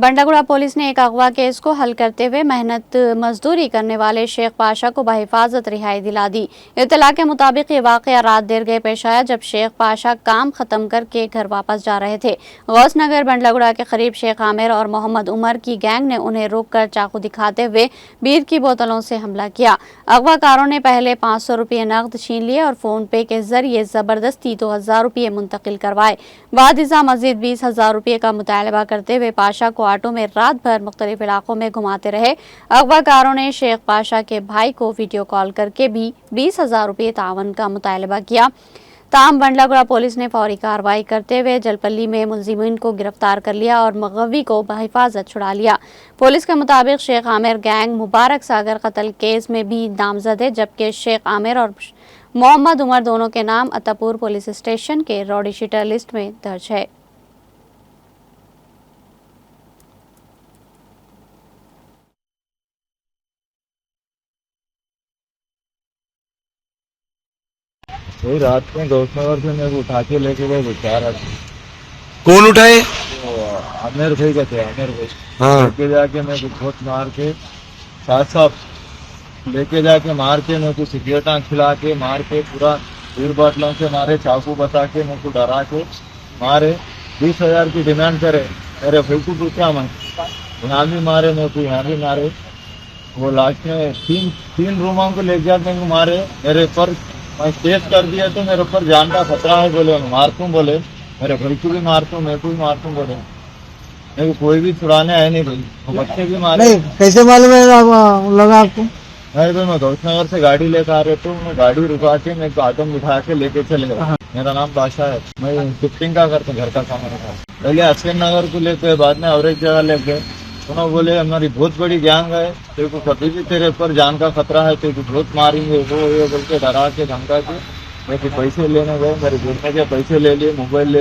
बंडागुड़ा police ने एक अगवा केस को हल करते हुए मेहनत मजदूरी करने वाले शेख पाशा को बहिफाजत रिहाई दिला दी। इत्तला के मुताबिक ये वाकया रात देर गए पेश आया जब शेख पाशा काम खत्म करके घर वापस जा रहे थे। गौसनगर बंडागुड़ा के करीब शेख आमिर और मोहम्मद उमर की गैंग ने उन्हें रोककर चाकू दिखाते हुए बीयर की बोतलों से हमला किया। अगवाकारों ने पहले 500 रुपये नकद छीन लिए और फोन पे के जरिए जबरदस्ती 2000 रुपये मुंतकिल करवाए। बाद इज़ा मजीद 20,000 रुपये का मुतालबा करते हुए पाशा को ऑटो में रात भर मुख्तलिफ इलाकों में घुमाते रहे। अगवाकारों ने शेख पाशा के भाई को वीडियो कॉल करके भी 20,000 रुपये तावन का मुतालबा किया। ताम बंडागुड़ा पुलिस ने फौरी कार्रवाई करते हुए जलपल्ली में मुलजिमीन को गिरफ्तार कर लिया और मगवी को बहिफाजत छुड़ा लिया। पुलिस के मुताबिक शेख आमिर गैंग मुबारक सागर कत्ल केस में भी नामजद है, जबकि शेख आमिर और मोहम्मद उमर दोनों के नाम अत्तापुर पुलिस स्टेशन के रॉडी शीटर लिस्ट में दर्ज है। वही रात में गौसनगर से मेरे को उठा के लेके गए बेचारा। कौन उठाए? आमिर भाई का थे, आमिर भाई। हाँ। लेके जाके मेरे को बहुत मार के साथ लेके जाके मार के मेरे को सिगरेटा खिला के मार के पूरा 2 बोतलों से मारे, चाकू बता के मेरे को डरा के मारे। 20,000 की डिमांड करे। मेरे भाई को पूछा मैं, यहाँ भी मारे मेरे को, यहाँ भी मारे। वो लास्ट में तीन रूमों को ले जाके मेरे को मारे। मेरे पर मैं केस कर दिया तो मेरे ऊपर जान का खतरा है बोले, मारतू बोले। मेरे भाई को भी मारतू, मेरे को भी मारतू बोले। मेरे को कोई भी छुड़ाने आए नहीं भाई, वो बच्चे भी मारे। नहीं, कैसे मालूम है लगा आपको? नहीं भाई, मैं गौसनगर से गाड़ी लेकर आ रहे तो मैं गाड़ी रुका के मेरे को ऑटो में उठा के लेके चले गए। मेरा नाम बादशाह है, मैं शिफ्टिंग का करता, घर का सामान था। पहले अश्विन नगर को लेते, बाद में और एक जगह ले गए। उन्होंने बोले हमारी बहुत बड़ी गैंग है, तेरे को कभी भी तेरे ऊपर जान का खतरा है, तेरे को बहुत मारेंगे, वो ये बोल के डरा के धमका के मेरे पैसे लेने गए। मेरे घूमने के पैसे ले लिए, मोबाइल ले